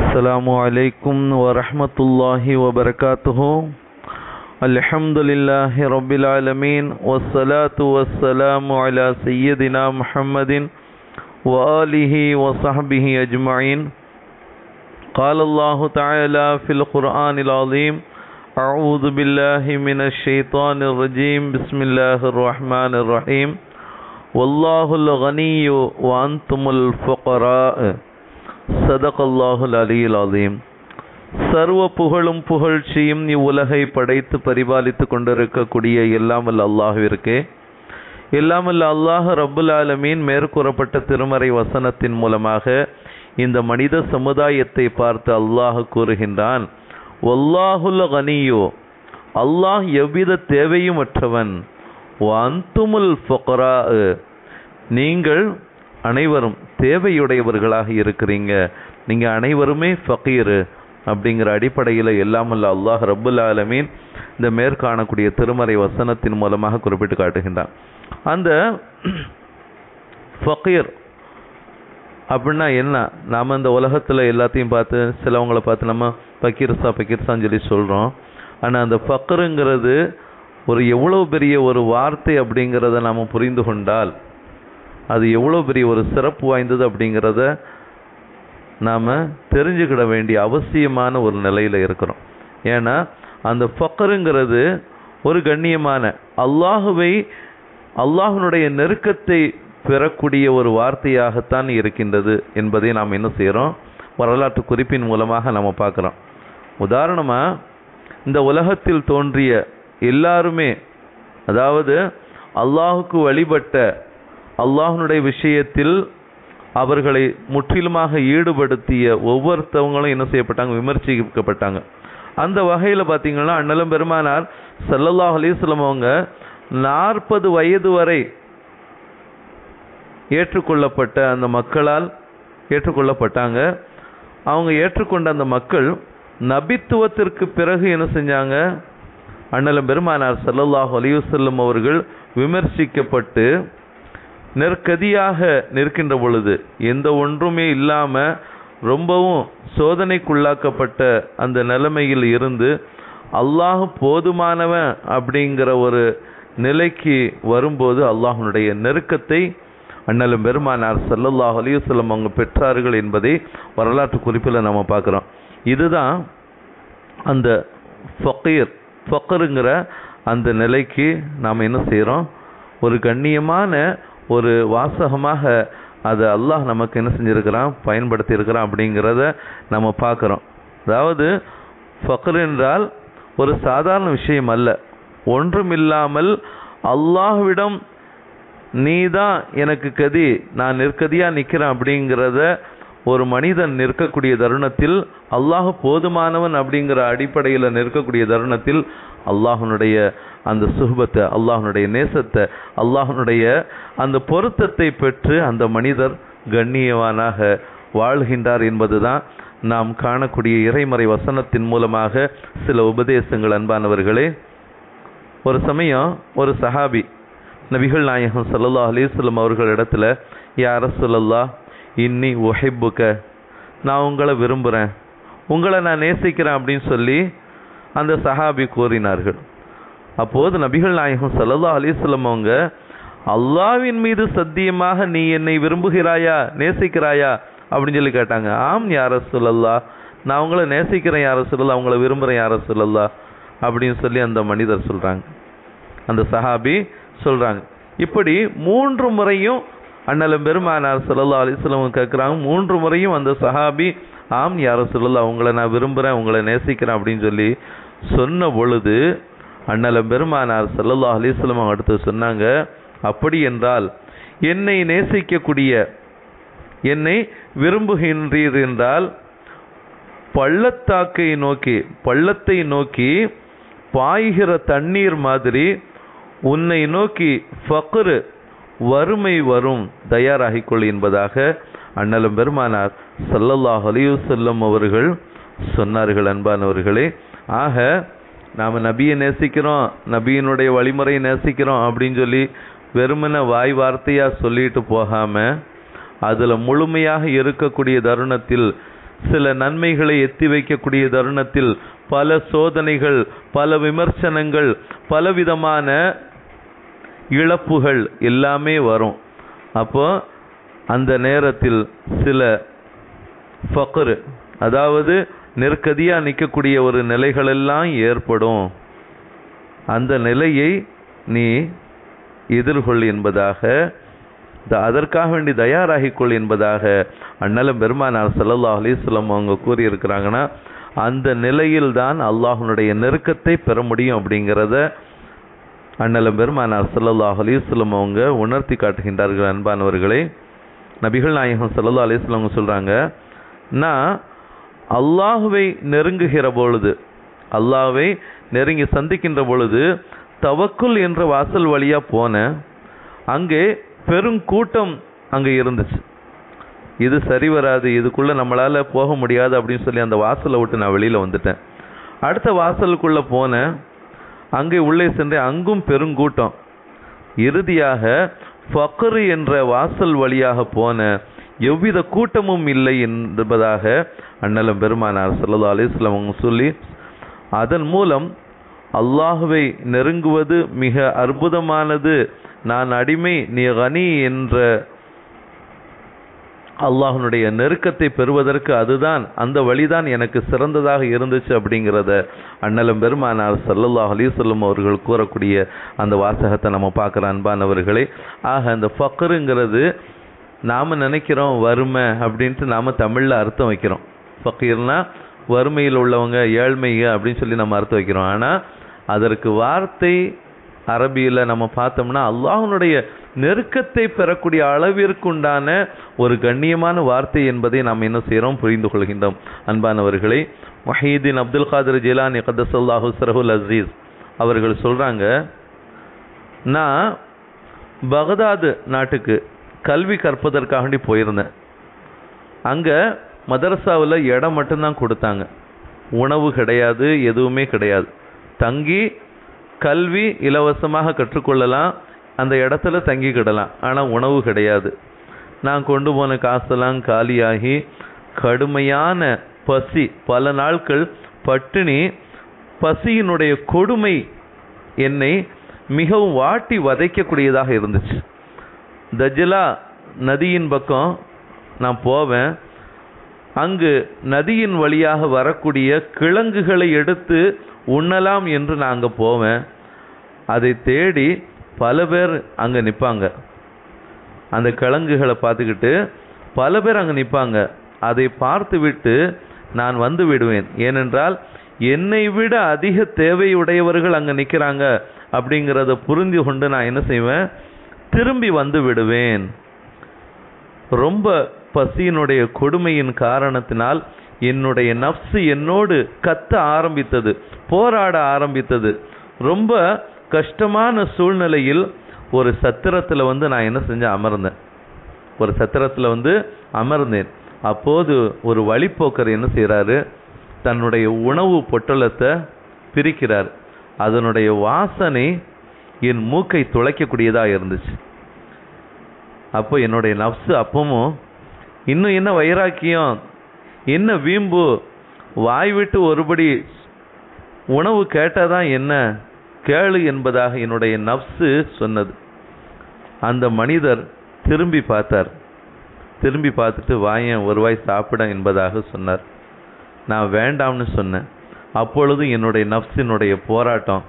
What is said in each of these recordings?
السلام عليكم ورحمة الله وبركاته. الحمد لله رب العالمين والصلاة والسلام على سيدنا محمد وآله وصحبه أجمعين. قال الله تعالى في القرآن العظيم: أعوذ بالله من الشيطان الرجيم. بسم الله الرحمن الرحيم. والله الغني وأنتم الفقراء. சதகல்லாஹுல் அலியுல் அலீம். சர்வ புகழும் புகழ்ச்சியும் இவ்வுலகை படைத்து பரிபாலித்து கொண்டிருக்கக்கூடிய எல்லாமல்ல அல்லாஹ்விற்கே. எல்லாமல்ல அல்லாஹ் ரப்புல் ஆலமீன் மேற்கூறப்பட்ட திருமறை வசனத்தின் மூலமாக இந்த மனித சமுதாயத்தை பார்த்து அல்லாஹ் கூறுகின்றான், வல்லாஹுல் கனியோ, அல்லாஹ் எவ்வித தேவையும் அற்றவன், வஅன்துமுல் ஃபுகரா, நீங்கள் அனைவரும் தேவையுடையவர்களாக இருக்கிறீங்க, நீங்கள் அனைவருமே ஃபகீர் அப்படிங்கிற அடிப்படையில் எல்லாமல்ல அல்லாஹ் ரப்புல் ஆலமீன் இந்த மேற்காணக்கூடிய திருமறை வசனத்தின் மூலமாக குறிப்பிட்டு காட்டுகின்றான். அந்த ஃபகீர் அப்படின்னா என்ன? நாம் இந்த உலகத்தில் எல்லாத்தையும் பார்த்து சிலவங்களை பார்த்து நம்ம பக்கீர்சான்னு சொல்லி சொல்கிறோம். ஆனால் அந்த ஃபக்ருங்கிறது ஒரு எவ்வளோ பெரிய ஒரு வார்த்தை அப்படிங்கிறத நாம் புரிந்து கொண்டால் அது எவ்வளோ பெரிய ஒரு சிறப்பு வாய்ந்தது அப்படிங்கிறத நாம் தெரிஞ்சுக்கிட வேண்டிய அவசியமான ஒரு நிலையில் இருக்கிறோம். ஏன்னா அந்த ஃபக்ருங்கிறது ஒரு கண்ணியமான அல்லாஹ்வுடைய நெருக்கத்தை பெறக்கூடிய ஒரு வார்த்தையாகத்தான் இருக்கின்றது என்பதை நாம் என்ன செய்கிறோம், வரலாற்று குறிப்பின் மூலமாக நம்ம பார்க்குறோம். உதாரணமாக இந்த உலகத்தில் தோன்றிய எல்லாருமே, அதாவது அல்லாஹுக்கு வழிபட்ட அல்லாஹ்வுடைய விஷயத்தில் அவர்களை முற்றிலுமாக ஈடுபடுத்திய ஒவ்வொருத்தவங்களும் என்ன செய்யப்பட்டாங்க, விமர்சிக்கப்பட்டாங்க. அந்த வகையில் பார்த்தீங்கன்னா அண்ணலும் பெருமானார் ஸல்லல்லாஹு அலைஹி வஸல்லம் அவங்க 40 வயது வரை ஏற்றுக்கொள்ளப்பட்ட அந்த மக்களால் ஏற்றுக்கொள்ளப்பட்டாங்க. அவங்க ஏற்றுக்கொண்ட அந்த மக்கள் நபித்துவத்திற்கு பிறகு என்ன செஞ்சாங்க, அண்ணலும் பெருமானார் ஸல்லல்லாஹு அலைஹி வஸல்லம் அவர்கள் விமர்சிக்கப்பட்டு நெருக்கதியாக நிற்கின்ற பொழுது, எந்த ஒன்றுமே இல்லாமல் ரொம்பவும் சோதனைக்குள்ளாக்கப்பட்ட அந்த நிலைமையில் இருந்து அல்லாஹ் போதுமானவன் அப்படிங்கிற ஒரு நிலைக்கு வரும்போது அல்லாஹ்வுடைய நெருக்கத்தை அண்ணலும் பெருமானார் ஸல்லல்லாஹு அலைஹி வஸல்லம் அவங்க பெற்றார்கள் என்பதை வரலாற்று குறிப்பில் நம்ம பார்க்குறோம். இதுதான் அந்த ஃபக்ருங்கிற அந்த நிலைக்கு நாம் என்ன செய்கிறோம், ஒரு கண்ணியமான ஒரு வாசகமாக அதை அல்லாஹ் நமக்கு என்ன செஞ்சுருக்கிறான், பயன்படுத்தி இருக்கிறான் அப்படிங்கிறத நம்ம பார்க்குறோம். அதாவது ஃபக்ர் என்றால் ஒரு சாதாரண விஷயம் அல்ல. ஒன்றுமில்லாமல் அல்லாஹ்விடம் நீதான் எனக்கு கதி, நான் நிற்கதியாக நிற்கிறேன் அப்படிங்கிறத ஒரு மனிதன் நிற்கக்கூடிய தருணத்தில், அல்லாஹ் போதுமானவன் அப்படிங்கிற அடிப்படையில் நிற்கக்கூடிய தருணத்தில் அல்லாஹ்வுடைய அந்த சுஹபத்தை, அல்லாஹ்வுடைய நேசத்தை, அல்லாஹ்வுடைய அந்த பொருத்தத்தை பெற்று அந்த மனிதர் கண்ணியவானாக வாழ்கின்றார் என்பதுதான் நாம் காணக்கூடிய இறைமறை வசனத்தின் மூலமாக சில உபதேசங்கள். அன்பானவர்களே, ஒரு சமயம் ஒரு சஹாபி நபிகள் நாயகம் ஸல்லல்லாஹு அலைஹி வஸல்லம் அவர்களிடத்துல, யா ரசூலல்லாஹ் இன்னி உஹிப்புக, நான் உங்களை விரும்புகிறேன், உங்களை நான் நேசிக்கிறேன் அப்படின்னு சொல்லி அந்த சஹாபி கூறினார்கள். அப்போது நபிகள் நாயகம் ஸல்லல்லாஹு அலைஹி வஸல்லம் அவங்க, அல்லாஹ்வின் மீது சத்தியமாக நீ என்னை விரும்புகிறாயா, நேசிக்கிறாயா அப்படின்னு சொல்லி கேட்டாங்க. ஆம் யா ரசூலல்லாஹ், நான் உங்களை நேசிக்கிறேன் யா ரசூலல்லாஹ், உங்களை விரும்புகிறேன் யா ரசூலல்லாஹ் அப்படின்னு சொல்லி அந்த மனிதர் சொல்கிறாங்க, அந்த சஹாபி சொல்கிறாங்க. இப்படி 3 முறையும் அண்ணலும் பெருமானார் ஸல்லல்லாஹு அலைஹி வஸல்லம் கேட்குறாங்க. 3 முறையும் அந்த சஹாபி ஆம் யா ரசூலல்லாஹ், உங்களை நான் விரும்புகிறேன், உங்களை நேசிக்கிறேன் அப்படின்னு சொல்லி சொன்ன பொழுது அண்ணலும் பெருமானார் ஸல்லல்லாஹு அலைஹி வஸல்லம் அடுத்து சொன்னாங்க, அப்படி என்றால் என்னை நேசிக்கக்கூடிய, என்னை விரும்புகின்றீர் என்றால் பள்ளத்தை நோக்கி பாய்கிற தண்ணீர் மாதிரி உன்னை நோக்கி ஃபக்ரு, வறுமை வரும், தயாராகிக்கொள் என்பதாக அண்ணலும் பெருமானார் ஸல்லல்லாஹு அலைஹி வஸல்லம் அவர்கள் சொன்னார்கள். அன்பானவர்களே, ஆக நாம் நபியை நேசிக்கிறோம், நபியினுடைய வழிமுறையை நேசிக்கிறோம் அப்படின்னு சொல்லி வெறுமன வாய் வார்த்தையாக சொல்லிட்டு போகாமல் அதில் முழுமையாக இருக்கக்கூடிய தருணத்தில் சில நன்மைகளை எத்தி வைக்கக்கூடிய தருணத்தில் பல சோதனைகள், பல விமர்சனங்கள், பலவிதமான இழப்புகள் எல்லாமே வரும். அப்போ அந்த நேரத்தில் சில ஃபக்ர், அதாவது நெருக்கடியாக நிற்கக்கூடிய ஒரு நிலைகளெல்லாம் ஏற்படும். அந்த நிலையை நீ எதிர்கொள் என்பதாக, அதற்காக வேண்டி தயாராகிக்கொள் என்பதாக அண்ணலம் பெருமானார் ஸல்லல்லாஹு அலைஹி வஸல்லம் அவங்க கூறியிருக்கிறாங்கன்னா, அந்த நிலையில் தான் அல்லாஹ்வுடைய நெருக்கத்தை பெற முடியும் அப்படிங்கிறத அண்ணலம் பெருமானார் ஸல்லல்லாஹு அலைஹி வஸல்லம் அவங்க உணர்த்தி காட்டுகின்றார்கள். அன்பானவர்களே, நபிகள் நாயகம் ஸல்லல்லாஹு அலைஹி வஸல்லம் அவங்க சொல்கிறாங்க, நான் அல்லாஹ்வை நெருங்குகிற பொழுது, அல்லாஹ்வை நெருங்கி சந்திக்கின்ற பொழுது தவக்குல் என்ற வாசல் வழியாக போனேன். அங்கே பெருங்கூட்டம் அங்கே இருந்துச்சு. இது சரி வராது, இதுக்குள்ளே நம்மளால் போக முடியாது அப்படின்னு சொல்லி அந்த வாசலை விட்டு நான் வெளியில் வந்துட்டேன். அடுத்த வாசலுக்குள்ளே போனேன். அங்கே உள்ளே சென்று அங்கும் பெருங்கூட்டம். இறுதியாக ஃபக்ர் என்ற வாசல் வழியாக போன எவ்வித கூட்டமும் இல்லை என்பதாக அண்ணலம் பெருமானார் ஸல்லல்லாஹு அலைஹி வஸல்லம் சொல்லி, அதன் மூலம் அல்லாஹ்வை நெருங்குவது மிக அற்புதமானது. நான் அடிமை, நீ கனி என்ற அல்லாஹ்வுடைய நெருக்கத்தை பெறுவதற்கு அதுதான், அந்த வழிதான் எனக்கு சிறந்ததாக இருந்துச்சு அப்படிங்கிறத அண்ணலம் பெருமானார் ஸல்லல்லாஹு அலைஹி வஸல்லம் அவர்கள் கூறக்கூடிய அந்த வாசகத்தை நம்ம பார்க்குற அன்பானவர்களே. ஆக அந்த ஃபக்ருங்கிறது நாம் நினைக்கிறோம் வறுமை அப்படின்ட்டு நாம் தமிழில் அர்த்தம் வைக்கிறோம். ஃபக்கீர்னா வறுமையில் உள்ளவங்க, ஏழ்மைங்க அப்படின்னு சொல்லி நம்ம அர்த்தம் வைக்கிறோம். ஆனால் அதற்கு வார்த்தை அரபியில் நம்ம பார்த்தோம்னா அல்லாஹ்வுடைய நெருக்கத்தை பெறக்கூடிய அளவிற்குண்டான ஒரு கண்ணியமான வார்த்தை என்பதை நாம் என்ன செய்கிறோம், புரிந்து கொள்கின்றோம். அன்பானவர்களே, முஹையீதீன் அப்துல் காதிர் ஜிலானி கத்தஸல்லாஹு சிரஹுல் அஸீஸ் அவர்கள் சொல்கிறாங்க, நான் பகதாது நாட்டுக்கு கல்வி கற்பதற்காண்டி போயிருந்தேன். அங்கே மதரசாவில் இடம் மட்டும்தான் கொடுத்தாங்க, உணவு கிடையாது, எதுவுமே கிடையாது. தங்கி கல்வி இலவசமாக கற்றுக்கொள்ளலாம், அந்த இடத்துல தங்கிக்கிடலாம், ஆனால் உணவு கிடையாது. நான் கொண்டு போன காசெல்லாம் காலியாகி கடுமையான பசி, பல நாட்கள் பட்டினி, பசியினுடைய கொடுமை என்னை மிகவும் வாட்டி வதைக்கக்கூடியதாக இருந்துச்சு. தஜ்லா நதியின் பக்கம் நான் போவேன். அங்கு நதியின் வழியாக வரக்கூடிய கிழங்குகளை எடுத்து உண்ணலாம் என்று நான் அங்கே போவேன். அதை தேடி பல பேர் அங்கே நிற்பாங்க. அந்த கிழங்குகளை பார்த்துக்கிட்டு பல பேர் அங்கே நிற்பாங்க. அதை பார்த்து விட்டு நான் வந்து விடுவேன். ஏனென்றால் என்னை விட அதிக தேவையுடையவர்கள் அங்கே நிற்கிறாங்க அப்படிங்கிறத புரிந்து கொண்டு நான் என்ன செய்வேன், திரும்பி வந்து விடுவேன். ரொம்ப பசியினுடைய கொடுமையின் காரணத்தினால் என்னுடைய நஃப்ஸ் என்னோடு கத்த ஆரம்பித்தது, போராட ஆரம்பித்தது. ரொம்ப கஷ்டமான சூழ்நிலையில் ஒரு சத்திரத்தில் நான் என்ன செஞ்சேன், அமர்ந்தேன். ஒரு சத்திரத்தில் அமர்ந்தேன். அப்போது ஒரு வழிப்போக்கர் என்ன செய்கிறாரு, தன்னுடைய உணவு பொட்டலத்தை பிரிக்கிறார். அதனுடைய வாசனை என் மூக்கை துளைக்கக்கூடியதாக இருந்துச்சு. அப்போ என்னுடைய நஃப்ஸ் அப்பவும் இன்னும் என்ன வைராக்கியம், என்ன வீம்பு, வாய் விட்டு ஒருபடி உணவு கேட்டாதான் என்ன, கேளு என்பதாக என்னுடைய நஃப்ஸு சொன்னது. அந்த மனிதர் திரும்பி பார்த்தார். திரும்பி பார்த்துட்டு வாயன் ஒரு வாய் சாப்பிட என்பதாக சொன்னார். நான் வேண்டாம்னு சொன்னேன். அப்பொழுது என்னுடைய நஃப்ஸினுடைய போராட்டம்,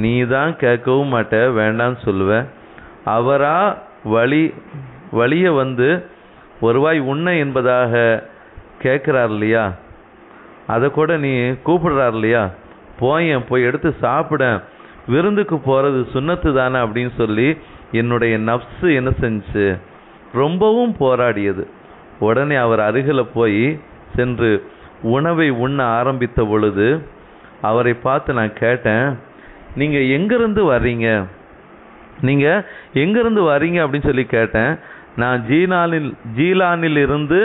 நீ தான் கேட்கவும் மாட்ட, வேண்டாம்னு சொல்லுவேன். அவரா வழிய ஒரு வாய் உண்ண என்பதாக கேட்குறார் இல்லையா, அதை கூட நீ கூப்பிடுறார் இல்லையா, போய் எடுத்து சாப்பிட, விருந்துக்கு போகிறது சுன்னத்து தானே அப்படின்னு சொல்லி என்னுடைய நஃப்ஸு என்ன செஞ்சு ரொம்பவும் போராடியது. உடனே அவர் அருகில் போய் சென்று உணவை உண்ண ஆரம்பித்த பொழுது அவரை பார்த்து நான் கேட்டேன், நீங்கள் எங்கேருந்து வர்றீங்க, நீங்கள் எங்கேருந்து வர்றீங்க அப்படின்னு சொல்லி கேட்டேன். நான் ஜீலானில் இருந்து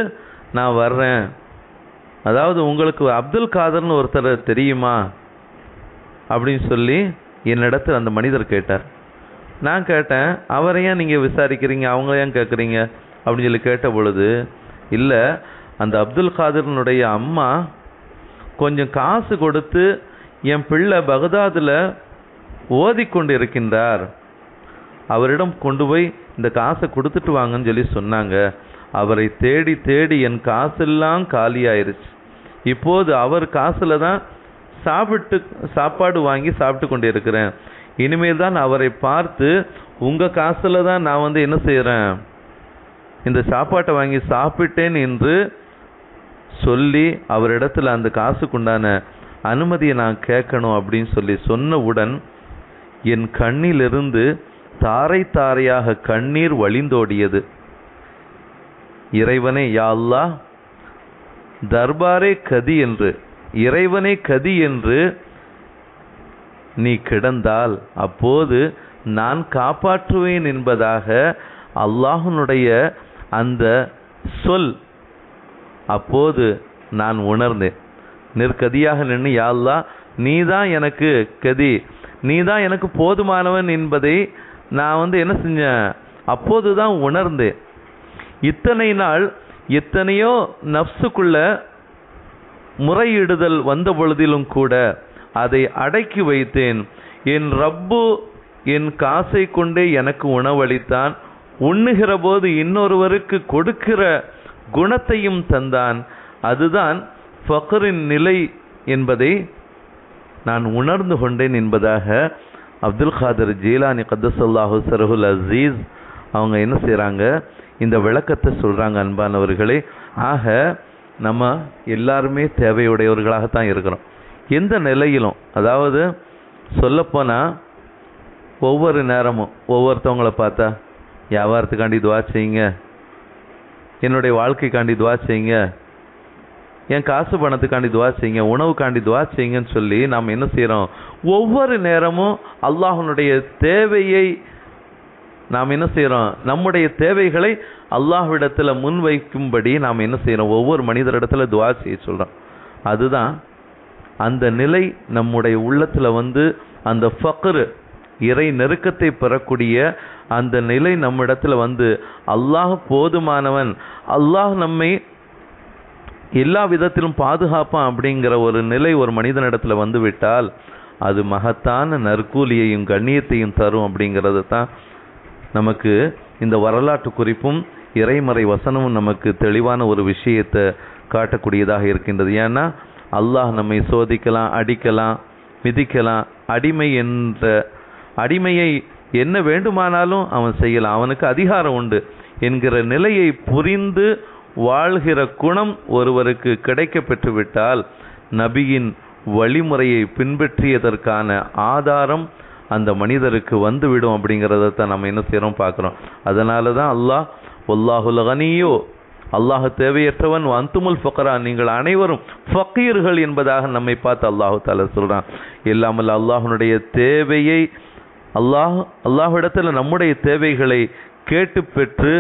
நான் வர்றேன். அதாவது உங்களுக்கு அப்துல் காதர்னு ஒருத்தர் தெரியுமா அப்படின்னு சொல்லி என்னிடத்தில் அந்த மனிதர் கேட்டார். நான் கேட்டேன், அவரை ஏன் நீங்கள் விசாரிக்கிறீங்க, அவங்க ஏன் கேட்குறீங்க அப்படின்னு சொல்லி கேட்ட பொழுது, இல்லை அந்த அப்துல் காதிரனுடைய அம்மா கொஞ்சம் காசு கொடுத்து என் பிள்ளை பகதாதில் ஓதிக்கொண்டு இருக்கின்றார், அவரிடம் கொண்டு போய் இந்த காசை கொடுத்துட்டு வாங்கன்னு சொல்லி சொன்னாங்க. அவரை தேடி தேடி என் காசெல்லாம் காலியாயிருச்சு. இப்போது அவர் காசில் தான் சாப்பாடு வாங்கி சாப்பிட்டு கொண்டு இருக்கிறேன். இனிமேல் தான் அவரை பார்த்து உங்கள் காசில் தான் நான் என்ன செய்கிறேன், இந்த சாப்பாட்டை வாங்கி சாப்பிட்டேன் என்று சொல்லி அவரிடத்துல அந்த காசுக்குண்டான அனுமதியை நான் கேட்கணும் அப்படின்னு சொல்லி சொன்னவுடன் என் கண்ணிலிருந்து தாரை தாரையாக கண்ணீர் வழிந்தோடியது. இறைவனே, யா அல்லாஹ், தர்பாரே கதி என்று, இறைவனே கதி என்று நீ கிடந்தால் அப்போது நான் காப்பாற்றுவேன் என்பதாக அல்லாஹ்வுடைய அந்த சொல் அப்போது நான் உணர்ந்தேன். நிற்கதியாக நின்று, யா அல்லாஹ், நீதான் எனக்கு கதி, நீதான் எனக்கு போதுமானவன் என்பதை நான் என்ன செஞ்சேன், அப்போது தான் உணர்ந்தேன். இத்தனை நாள் எத்தனையோ நப்சுக்குள்ள முறையிடுதல் வந்த பொழுதிலும் கூட அதை அடக்கி வைத்தேன். என் ரப்பு என் காசை கொண்டே எனக்கு உணவளித்தான், உண்ணுகிற போது இன்னொருவருக்கு கொடுக்கிற குணத்தையும் தந்தான். அதுதான் ஃபக்ரின் நிலை என்பதை நான் உணர்ந்து கொண்டேன் என்பதாக அப்துல் காதர் ஜீலானி கத்தஸல்லாஹு சரஹுல் அசீஸ் அவங்க என்ன செய்கிறாங்க, இந்த விளக்கத்தை சொல்கிறாங்க. அன்பானவர்களே, ஆக நம்ம எல்லாருமே தேவையுடையவர்களாகத்தான் இருக்கிறோம் எந்த நிலையிலும். அதாவது சொல்லப்போனால் ஒவ்வொரு நேரமும் ஒவ்வொருத்தவங்களை பார்த்தா வியாபாரத்துக்காண்டி துவா செய்யுங்க, என்னுடைய வாழ்க்கைக்காண்டி துவா செய்யுங்க, என் காசு பணத்துக்காண்டி துவா செய்யுங்க, உணவுக்காண்டி துவா செய்யுங்கன்னு சொல்லி நாம் என்ன செய்கிறோம், ஒவ்வொரு நேரமும் அல்லாஹ்வுடைய தேவையை நாம் என்ன செய்கிறோம், நம்முடைய தேவைகளை அல்லாஹ்விடத்தில் முன்வைக்கும்படி நாம் என்ன செய்கிறோம், ஒவ்வொரு மனிதரிடத்தில் துவா செய்ய சொல்கிறோம். அதுதான் அந்த நிலை நம்முடைய உள்ளத்தில் அந்த ஃபக்ர், இறை நெருக்கத்தை பெறக்கூடிய அந்த நிலை நம்மிடத்தில் அல்லாஹ் போதுமானவன், அல்லாஹ் நம்மை எல்லா விதத்திலும் பாதுகாப்பான் அப்படிங்கிற ஒரு நிலை ஒரு மனிதனிடத்தில் விட்டால் அது மகத்தான நற்கூலியையும் கண்ணியத்தையும் தரும். அப்படிங்கிறது தான் நமக்கு இந்த வரலாற்று குறிப்பும் இறைமறை வசனமும் நமக்கு தெளிவான ஒரு விஷயத்தை காட்டக்கூடியதாக இருக்கின்றது. ஏன்னா அல்லாஹ் நம்மை சோதிக்கலாம், அடிக்கலாம், மிதிக்கலாம். அடிமையை என்ன வேண்டுமானாலும் அவன் செய்யலாம், அவனுக்கு அதிகாரம் உண்டு என்கிற நிலையை புரிந்து வாழ்கிற குணம் ஒருவருக்கு கிடைக்க பெற்றுவிட்டால் நபியின் வழிமுறையை பின்பற்றியதற்கான ஆதாரம் அந்த மனிதருக்கு வந்துவிடும். அப்படிங்கிறத நம்ம என்ன செய்கிறோம் பார்க்குறோம். அதனால தான் அல்லாஹ் வல்லாஹுல் கனியோ, அல்லாஹ் தேவையற்றவன், அந்துமுல் ஃபக்ரா, நீங்கள் அனைவரும் ஃபக்கீர்கள் என்பதாக நம்மை பார்த்து அல்லாஹு தஆலா சொல்கிறான். இல்லாமல் அல்லாஹ்வுடைய தேவையை அல்லாஹ்விடத்தில் நம்முடைய தேவைகளை கேட்டு பெற்று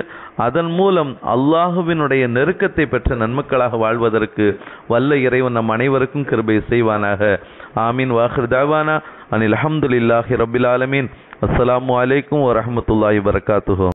அதன் மூலம் அல்லாஹுவினுடைய நெருக்கத்தை பெற்ற நன்மக்களாக வாழ்வதற்கு வல்ல இறைவன் நம் அனைவருக்கும் கிருபை செய்வானாக. ஆமீன். வாஹிர் தாவானா அனில் அல்ஹம்துலில்லாஹி ரப்பில் ஆலமீன். அஸ்ஸலாமு அலைக்கும் வரஹ்மத்துல்லாஹி வபரகாத்துஹு.